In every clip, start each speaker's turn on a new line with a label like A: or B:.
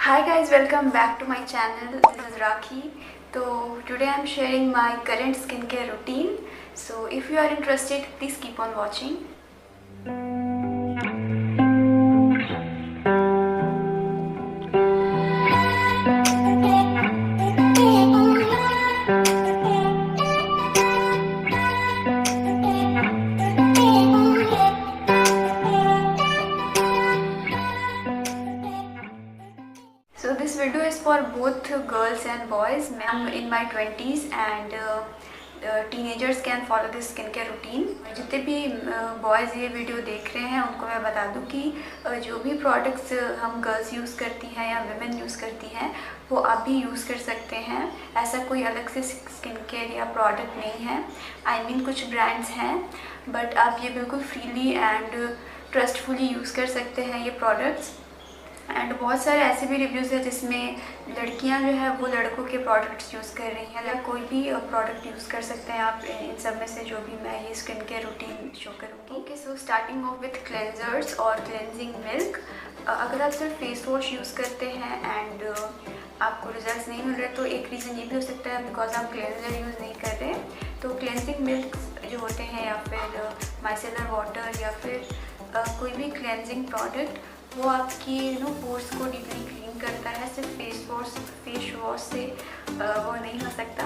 A: Hi guys, welcome back to my channel. This is Rakhi. So today I am sharing my current skincare routine. So if you are interested, please keep on watching. So this video is for both girls and boys. I'm in my 20s and teenagers can follow this skincare routine. जितने भी boys ये video देख रहे हैं उनको मैं बता दूं कि जो भी प्रोडक्ट्स हम गर्ल्स यूज़ करती हैं या विमेन यूज़ करती हैं वो आप भी यूज़ कर सकते हैं। ऐसा कोई अलग से स्किनकेयर या प्रोडक्ट नहीं है। I mean कुछ ब्रांड्स हैं बट आप ये बिल्कुल फ्रीली एंड ट्रस्टफुली यूज़ कर सकते हैं ये प्रोडक्ट्स। एंड बहुत सारे ऐसे भी रिव्यूज़ हैं जिसमें लड़कियां जो है वो लड़कों के प्रोडक्ट्स यूज़ कर रही हैं या कोई भी प्रोडक्ट यूज़ कर सकते हैं आप इन सब में से जो भी मैं ये स्किन केयर रूटीन शो करूँगी। Okay, so starting of with cleansers और क्लेंजिंग मिल्क। अगर आप सिर्फ फेस वॉश यूज़ करते हैं एंड आपको रिजल्ट्स नहीं मिल रहे तो एक रीज़न ये भी हो सकता है बिकॉज आप क्लेंजर यूज़ नहीं कर रहे। तो क्लेंजिंग मिल्क जो होते हैं या फिर माइसेलर वाटर या फिर कोई भी क्लेंजिंग प्रोडक्ट वो आपकी पोर्स को डीपली क्लीन करता है। सिर्फ फेस वॉश से वो नहीं हो सकता।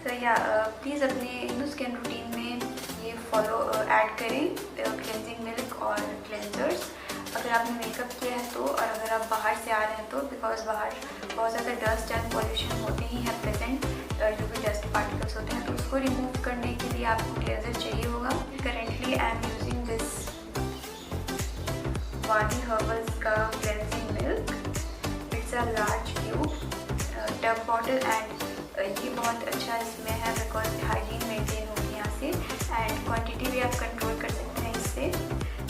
A: तो या प्लीज़ अपने स्किन रूटीन में ये फॉलो ऐड करें क्लेंजिंग मिल्क और क्लेंजर्स अगर आपने मेकअप किया है तो, और अगर आप बाहर से आ रहे हैं तो, बिकॉज बाहर बहुत ज़्यादा डस्ट एंड पॉल्यूशन होते ही हैं प्रेजेंट, जो भी डस्ट पार्टिकल्स होते हैं तो उसको रिमूव करने के लिए आपको क्लेंजर चाहिए होगा। Currently I am using this वादी हर्बल्स का cleansing milk. It's a large cube tub bottle and ये बहुत अच्छा इसमें है बिकॉज हाइजीन मेंटेन होगी यहाँ से एंड क्वांटिटी भी आप कंट्रोल कर सकते हैं इससे।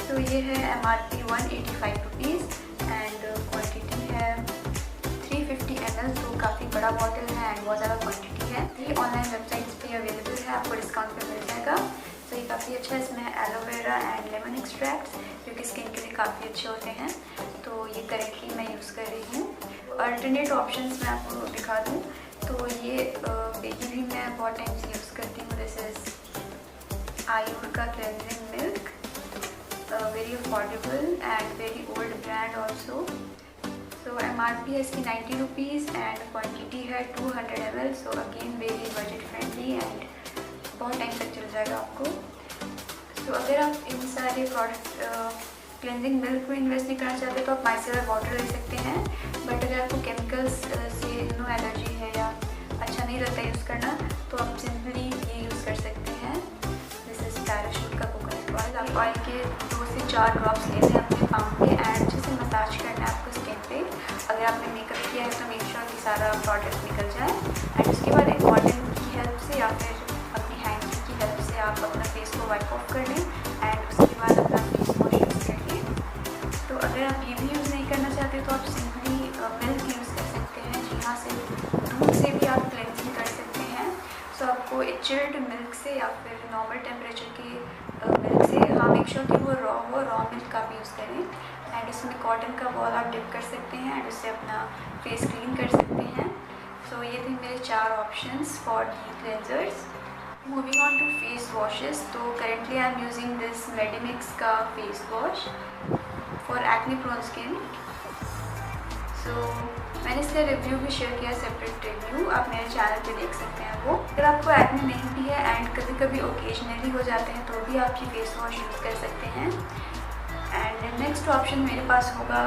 A: तो ये है MRP 185 रुपीज़ एंड क्वांटिटी है 350 ml, तो काफ़ी बड़ा बॉटल है एंड बहुत ज़्यादा क्वांटिटी है। ये ऑनलाइन वेबसाइट्स पे अवेलेबल है, आपको डिस्काउंट पे मिल जाएगा। तो ये काफ़ी अच्छा है। इसमें एलोवेरा एंड लेमन एक्सट्रैक्ट जो कि स्किन के लिए काफ़ी अच्छे होते हैं। तो ये करेंटली मैं यूज़ कर रही हूँ। अल्टरनेट ऑप्शंस मैं आपको दिखा दूँ तो ये भी मैं बहुत टाइम से यूज़ करती हूँ। दिस इज़ आयुर का cleansing milk, very affordable and very old brand also. So MRP है इसकी 90 रुपीज़ एंड क्वान्टिटी है 200 ml। So again very budget friendly and बहुत टाइम तक चल जाएगा आपको। तो अगर आप इन सारे प्रोडक्ट क्लेंजिंग मिल्क में इन्वेस्ट नहीं करना चाहते तो आप माइसेलर वाटर ले सकते हैं। बट अगर आपको केमिकल्स से एलर्जी है या अच्छा नहीं लगता यूज़ करना तो आप सिंपली ये यूज़ कर सकते हैं। दिस इज़ पैराशूट का कोकोनट ऑयल। आप ऑयल के 2 से 4 ड्रॉप्स लेते हैं अपने पाम पे एंड अच्छे से मसाज करना है आपको स्किन पे। अगर आपने मेकअप किया है तो मेक श्योर कि सारा प्रोडक्ट निकल जाए एंड उसके बाद एक कॉटन की हेल्प से या फिर अपनी हैंड की हेल्प से आप अपना फेस को वाइप ऑफ कर लें एंड उसके बाद अपना फेस वॉश यूज़ कर लें। तो अगर आप ये भी यूज़ नहीं करना चाहते तो आप सिंपली मिल्क यूज़ कर सकते हैं। जहाँ से दूध से भी आप क्लेंजिंग कर सकते हैं। सो आपको चिल्ड मिल्क से या फिर नॉर्मल टेम्परेचर के मिल्क से मेक श्योर कि वो रॉ मिल्क का भी यूज़ करें एंड इसमें कॉटन का बॉल आप डिप कर सकते हैं एंड उससे अपना फेस क्लीन कर सकते हैं। सो ये थे मेरे 4 options for the cleansers. Moving on to face washes, तो currently I am using this Medimix का face wash for acne prone skin. So मैंने इसका रिव्यू भी शेयर किया, सेपरेट रिव्यू आप मेरे चैनल पे देख सकते हैं वो। अगर आपको एक्ने नहीं भी है एंड कभी कभी ओकेजनली हो जाते हैं तो भी आप ये फेस वॉश यूज़ कर सकते हैं। एंड नेक्स्ट ऑप्शन मेरे पास होगा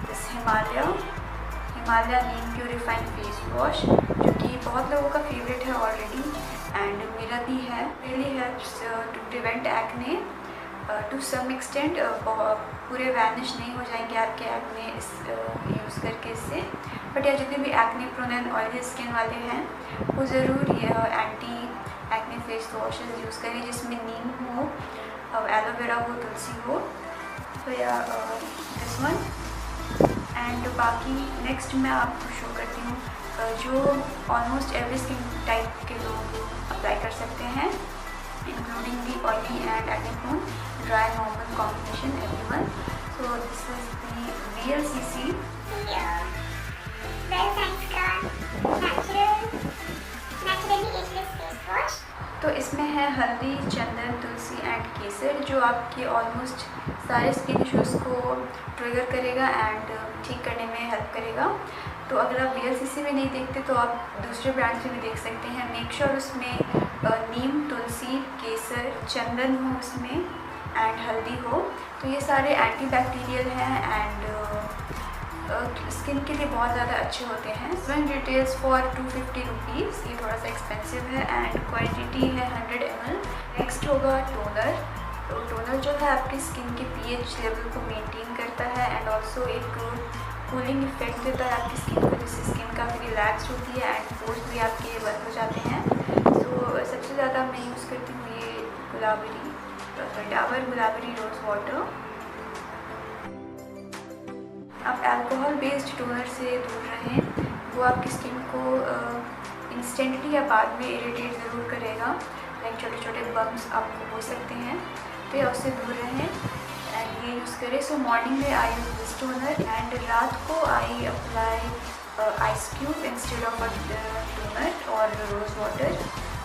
A: this Himalaya Neem purifying face wash जो कि बहुत लोगों का फेवरेट है ऑलरेडी एंड मेरा भी है। Really helps to prevent acne to some extent. पूरे वैनिश नहीं हो जाएंगे आपके एक्ने इस यूज़ करके इससे। बट या जितने भी acne prone and oily skin वाले हैं वो ज़रूर ये anti acne face washes use करें जिसमें नीम हो, एलोवेरा हो, तुलसी हो। तो या दिस वन एंड बाकी नेक्स्ट मैं आपको शो करती हूँ जो ऑलमोस्ट एवरी स्किन टाइप के लोग अप्लाई कर सकते हैं including the oily and acne prone, dry, normal combination everyone. So this is the VLCC हल्दी, चंदन, तुलसी एंड केसर, जो आपके ऑलमोस्ट सारे स्किन इश्यूज़ को ट्रिगर करेगा एंड ठीक करने में हेल्प करेगा। तो अगर आप VLCC में नहीं देखते तो आप दूसरे ब्रांड से भी देख सकते हैं। मेक श्योर उसमें नीम, तुलसी, केसर, चंदन हो उसमें एंड हल्दी हो। तो ये सारे एंटी बैक्टीरियल हैं एंड स्किन के लिए बहुत ज़्यादा अच्छे होते हैं। इसमें डिटेल्स फॉर 250 रुपीज़, ये थोड़ा सा एक्सपेंसिव है एंड क्वांटिटी है 100 ml। नेक्स्ट होगा टोनर। तो टोनर जो है आपकी स्किन के pH लेवल को मेंटेन करता है एंड ऑल्सो एक कूलिंग इफेक्ट देता है आपकी स्किन को, जिससे स्किन काफ़ी रिलैक्स होती है एंड पोर्स भी आपके बंद हो जाते हैं। तो सबसे ज़्यादा मैं यूज़ करती हूँ ये डाबर गुलाबरी रोज़ वाटर। आप अल्कोहल बेस्ड टोनर से दूर रहें, वो आपकी स्किन को इंस्टेंटली या बाद में इरिटेट ज़रूर करेगा, लाइक छोटे छोटे बम्स आपको हो सकते हैं, तो या उससे दूर रहें एंड ये यूज़ करें। सो मॉर्निंग में I use this toner and रात को I apply ice cube instead of toner और rose water.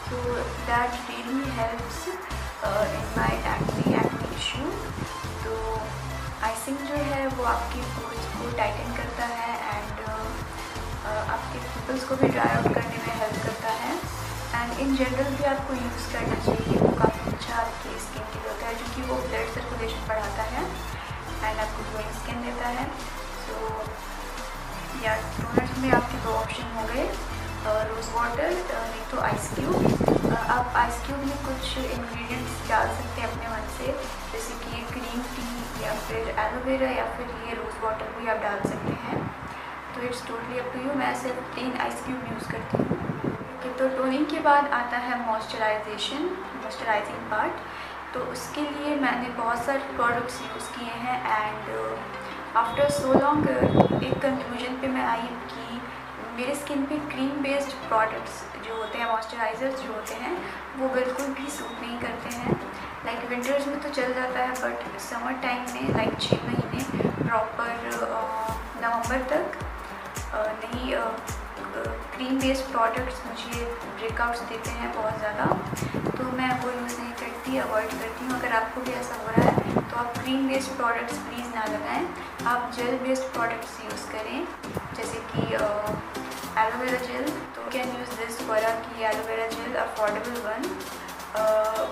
A: So that really helps in my acne issue. तो आइसिंग जो है वो आपकी पोर्स को टाइटन करता है एंड आपके पिंपल्स को भी ड्राई आउट करने में हेल्प करता है एंड इन जनरल भी आपको यूज़ करना चाहिए। वो काफ़ी अच्छा आपकी स्किन के लिए होता है, क्योंकि वो ब्लड सर्कुलेशन बढ़ाता है एंड आपको ग्लोइंग स्किन देता है। सो या टोनर्स में आपके दो ऑप्शन हो गए, रोज़ वाटर नहीं तो आइस क्यूब। आप आइस क्यूब में कुछ इंग्रेडिएंट्स डाल सकते हैं अपने मन से, जैसे कि ग्रीन टी या फिर एलोवेरा या फिर ये रोज़ वाटर भी आप डाल सकते हैं। तो it's totally up to you. मैं सिर्फ 3 आइस क्यूब यूज़ करती हूँ। तो टोनिंग के बाद आता है मॉइस्चराइजिंग पार्ट। तो उसके लिए मैंने बहुत सारे प्रोडक्ट्स यूज़ किए हैं एंड आफ्टर सो लॉन्ग एक कंक्लूजन पे मैं आई कि मेरे स्किन पे क्रीम बेस्ड प्रोडक्ट्स जो होते हैं, मॉइस्चराइजर्स जो होते हैं, वो बिल्कुल भी सूट नहीं करते हैं। लाइक विंटर्स में तो चल जाता है, बट समर टाइम में लाइक 6 महीने प्रॉपर नवंबर तक नहीं क्रीम बेस्ड प्रोडक्ट्स मुझे ब्रेकआउट्स देते हैं बहुत ज़्यादा, तो मैं वो यूज़ नहीं करती, अवॉइड करती हूँ। अगर आपको भी ऐसा हो रहा है तो आप क्रीम बेस्ड प्रोडक्ट्स प्लीज़ ना लगाएं, आप जेल बेस्ड प्रोडक्ट्स यूज़ करें, जैसे कि एलोवेरा जेल। तो कैन यूज़ दिस वरा की aloe vera gel, affordable one,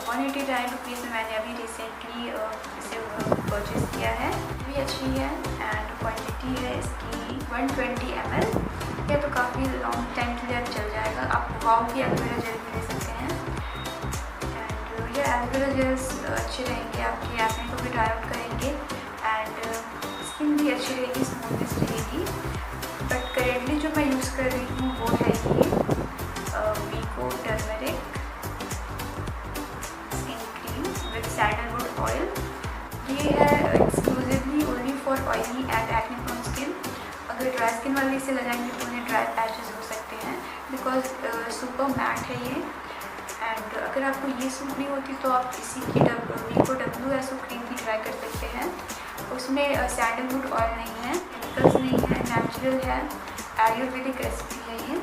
A: 189 rupees में मैंने अभी रिसेंटली इसे परचेज़ किया है। भी अच्छी है एंड क्वांटिटी है इसकी 120 ml। या तो काफ़ी लॉन्ग टाइम के लिए चल जाएगा। आप वाव की एलोवेरा जेल भी ले सकते हैं एंड ये एलोवेरा जेल्स अच्छे रहेंगे, आपके एक्ने को भी ड्राई आउट करेंगे एंड स्किन भी अच्छी रहेगी, स्मूथनेस रहेगी। बट करेंटली जो मैं यूज़ कर रही हूँ वो है ये Vicco turmeric skin cream with sandalwood oil. ये है exclusively only for oily and acne prone skin. अगर ड्राई स्किन वाले इसे लगाएंगे तो उन्हें ड्राई पैचेस हो सकते हैं, बिकॉज सुपर मैट है ये। एंड अगर आपको ये सूट नहीं होती तो आप इसी की वीको WSO क्रीम भी ट्राई कर सकते हैं। उसमें सैंडलवुड ऑयल नहीं है, केमिकल्स नहीं है, नेचुरल है, आयुर्वेदिक रेसिपी है ये।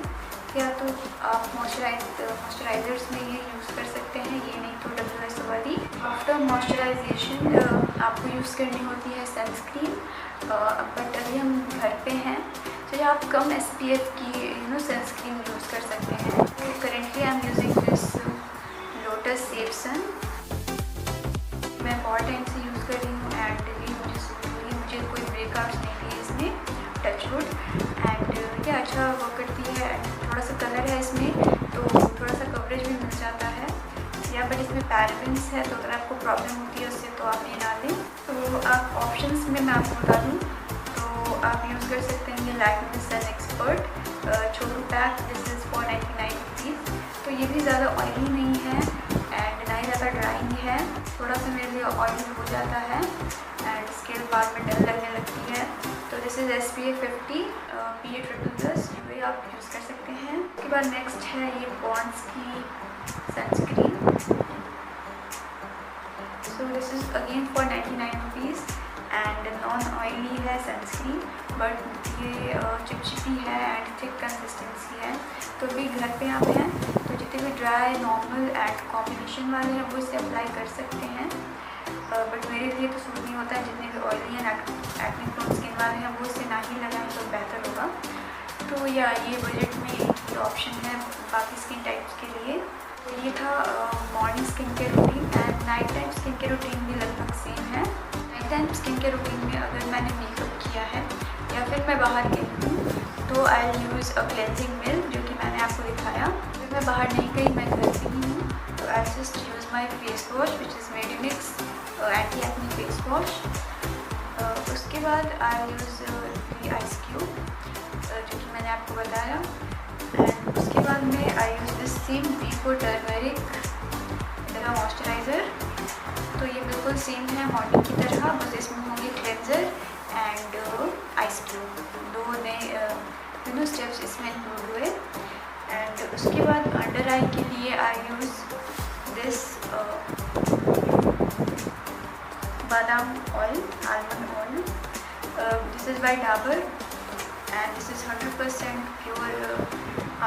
A: या तो आप मॉइस्चराइजर्स में ये यूज़ कर सकते हैं, ये नहीं तो WSO वाली। आफ्टर मॉइस्चराइजेशन आपको यूज़ करनी होती है सनस्क्रीन, बट अभी हम घर पे हैं तो आप कम SPF की सनस्क्रीन यूज़ कर सकते हैं। Currently I am using this Lotus safe sun. मैं बहुत टाइम से यूज़ कर रही हूँ एंड ये मुझे सूट हुई है, मुझे कोई ब्रेकआउट्स नहीं दिए इसमें, टचवुड। एंड ये अच्छा वर्क करती है। थोड़ा सा कलर है इसमें तो थोड़ा सा कवरेज भी मिल जाता है या, बट इसमें पैराबेन्स है तो अगर आपको प्रॉब्लम होती है उससे तो आप ये ना लें। तो आप ऑप्शंस में मैं आपको बता दूँ तो आप यूज़ कर सकते हैं ये लैक्मे सन एक्सपर्ट छोटू pack, this is for 99 rupees. तो ये भी ज़्यादा ऑयली नहीं है एंड ना ही ज़्यादा ड्राइंग है, थोड़ा सा मेरे लिए ऑयली हो जाता है एंड इसके बाद में डल लगने लगती है। तो दिस इज़ SPF 50 PA++, ये आप यूज़ कर सकते हैं। उसके बाद नेक्स्ट है ये पॉन्ड्स की sunscreen. So this is again for 99 rupees and non oily है सनस्क्रीन, बट ये चिपचिपी है एंड थिक कंसिस्टेंसी है। तो भी घर पे आप हैं तो जितने भी ड्राई, नॉर्मल एंड कॉम्बिनेशन वाले हैं वो इसे अप्लाई कर सकते हैं, बट मेरे लिए तो सूट नहीं होता है। जितने भी oily and acne prone skin वाले हैं वो इसे ना ही लगाएं तो बेहतर होगा। तो या ये बजट में ये ऑप्शन है बाकी स्किन टाइप्स के लिए। तो ये था morning skin care routine and night time skin care routine भी लगभग सेम है। Night time skin care routine में अगर मैंने मेकअप किया है या फिर मैं बाहर गई हूँ तो आई यूज़ अ क्लेंजिंग मिल्क, जो कि मैंने आपको दिखाया। फिर मैं बाहर नहीं गई, मैं घर पे ही हूँ, तो I just use my face wash which is Medimix anti acne face wash. उसके बाद आई यूज़ आइस क्यूब, जो कि मैंने आपको बताया। एंड उसके बाद में I use this same Vicco turmeric moisturiser. तो ये बिल्कुल सेम है मॉर्निंग की तरह, बस इसमें होंगे क्लेंजर एंड आइस क्यूब, दोनों स्टेप्स इसमें इंक्लूड हुए। एंड उसके बाद अंडर आई के लिए आई यूज़ दिस बादाम oil, almond oil, this is by Dabur and this is 100% pure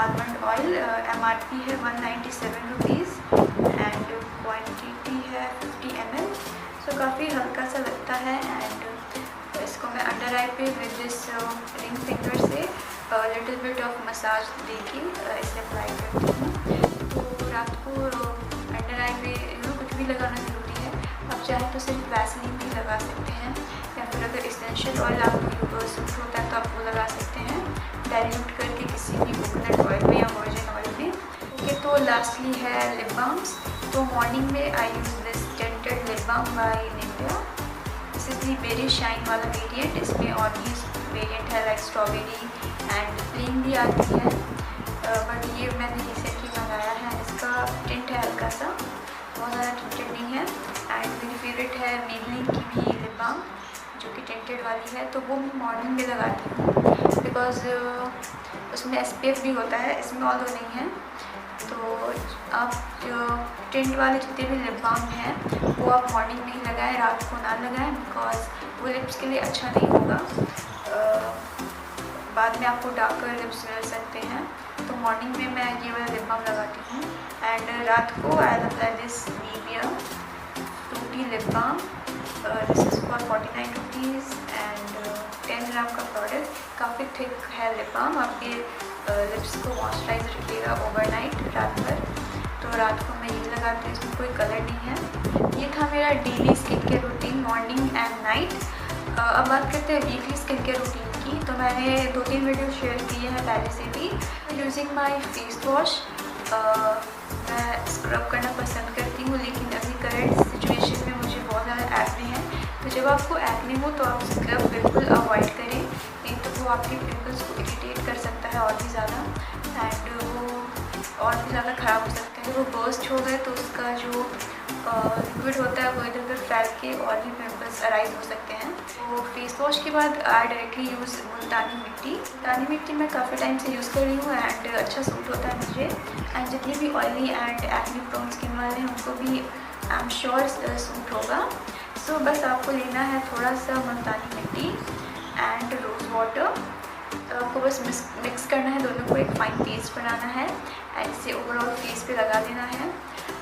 A: almond oil. MRP है 197 रुपीज़ एंड क्वांटिटी है 50 ml। सो काफ़ी हल्का सा लगता है। एंड इसको मैं अंडर आई पे विद दिस रिंग फिंगर से लिटिल बिट ऑफ मसाज देके इसे अप्लाई करती हूँ। तो रात को अंडर आई पे कुछ भी लगाना ज़रूरी है। आप चाहें तो सिर्फ वैसलीन भी लगा सकते हैं, या फिर अगर एसेंशियल ऑयल आपको सूट होता है तो आप वो लगा सकते हैं डाइल्यूट करके किसी भी कोकोनट ऑयल में या वर्जिन ऑयल में। ओके, तो लास्टली है लिप बाम्स। तो मॉर्निंग में I use this tinted lip balm by Nivea. This is the berry shine वाला वेरिएंट। इसमें और भी वेरिएंट है लाइक स्ट्रॉबेरी एंड प्लेन भी आती है, बट ये मैंने रिसेंटली मंगाया है। इसका टिंट है हल्का सा, बहुत ज़्यादा टिंटेड नहीं है। एंड मेरी फेवरेट है मेबलिन की भी लिप बाम, जो कि टिंटेड वाली है। तो वो मैं मॉर्निंग में लगाती हूँ बिकॉज उसमें SPF भी होता है, इसमें ऑल नहीं है। तो आप जो टिंट वाले जितने भी लिप बाम हैं वो आप मॉर्निंग में ही लगाएं, रात को ना लगाएं, बिकॉज वो लिप्स के लिए अच्छा नहीं होगा। बाद में आपको डार्कर लिप्स मिल सकते हैं। तो मॉर्निंग में मैं ये वाला लिप बाम लगाती हूँ। एंड रात को I apply this Nivea fruity lip balm. This is for 49 rupees and 10 gram का प्रोडक्ट। काफ़ी थिक है लिप बाम, आपके लिप्स को मॉइस्चराइज रखिएगा ओवरनाइट, रात भर। तो रात को मैं ये लगाती हूँ, इसमें कोई कलर नहीं है। ये था मेरा daily skin care routine morning and night. अब बात करते हैं वीकली स्किन केयर रूटीन की। तो मैंने 2-3 वीडियो शेयर किए हैं पहले से भी। यूजिंग माई फेस वॉश, मैं स्क्रब करना पसंद करती हूँ, लेकिन अभी करंट सिचुएशन में मुझे बहुत ज़्यादा एक्ने है। तो जब आपको एक्ने हो तो आप स्क्रब बिल्कुल अवॉइड करें, नहीं तो वो आपके पिंपल्स को इरिटेट कर सकता है और भी ज़्यादा, एंड वो और भी ज़्यादा ख़राब हो सकता है। वो बर्स्ट हो गए तो उसका जो लिक्विड होता है वो इधर उधर फैल के और भी पिंपल्स अराइज हो सकते हैं। तो फेस वॉश के बाद आई डायरेक्टली यूज़ मुल्तानी मिट्टी। मुल्तानी मिट्टी मैं काफ़ी टाइम से यूज़ कर रही हूँ एंड अच्छा सूट होता है मुझे। एंड जितनी भी oily and acne prone skin वाले हैं उनको भी आई एम श्योर सूट होगा। सो बस आपको लेना है थोड़ा सा मुल्तानी मिट्टी एंड रोज़ वाटर। आपको बस मिक्स करना है दोनों को, एक फाइन पेस्ट बनाना है एंड इसे ओवरऑल फेस पे लगा देना है।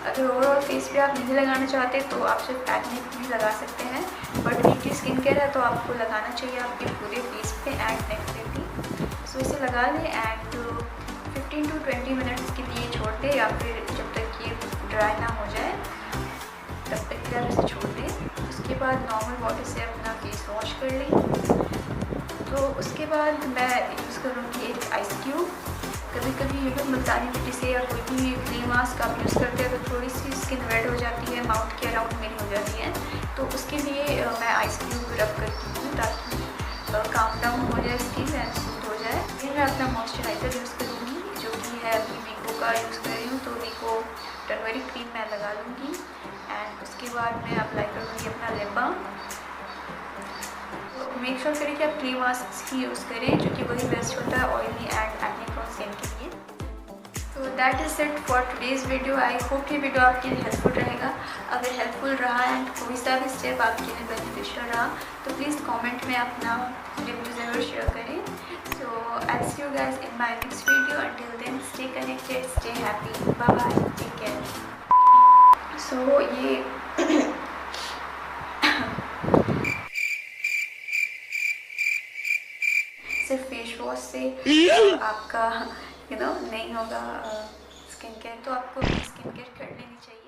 A: अगर ओवरऑल फेस पे आप नहीं लगाना चाहते तो आप सिर्फ एक्ने भी लगा सकते हैं, बट वीकली स्किन केयर है तो आपको लगाना चाहिए आपके पूरे फेस पे एंड नेक पे भी। सो इसे लगा लें एंड 15 to 20 मिनट्स के लिए छोड़ दें, या फिर जब तक ये ड्राई ना हो जाए तब तक के इसे छोड़ दें। उसके बाद नॉर्मल वाटर से अपना फेस वॉश कर लें। तो उसके बाद मैं यूज़ करूँगी एक आइस क्यूब। कभी कभी मुल्तानी मिट्टी से या कोई भी क्रीम मास्क आप यूज़ करते हैं तो थोड़ी सी स्किन रेड हो जाती है, माउथ के अराउंड मेरी हो जाती है। तो उसके लिए मैं आइस क्यूब रब करती हूँ ताकि काम डाउन हो जाए स्किन एंड सूट हो जाए। फिर मैं अपना मॉइस्चराइज़र यूज़ करूँगी, जो कि है अभी वीको का यूज़ कर रही हूँ। तो वीको टर्मरिक क्रीम मैं लगा लूँगी एंड उसके बाद मैं अप्लाई करूँगी अपना लिप बाम। मेक श्योर करें कि आप क्रीम मास्क ही यूज़ करें, जो कि वही बेस्ट होता है oily and acne prone skin के लिए। तो that is it for today's video. I hope ये वीडियो आपके लिए हेल्पफुल रहेगा। अगर हेल्पफुल रहा एंड कोई सा भी स्टेप आपके लिए बेनिफिशियल रहा तो प्लीज़ कमेंट में अपना रिव्यू ज़रूर शेयर करें। सो आई सी you guys in my next video. Until then, stay connected, stay happy. Bye bye, take care. So ये सिर्फ फेस वॉश से आपका नहीं होगा स्किन केयर, तो आपको स्किन केयर कर लेनी चाहिए।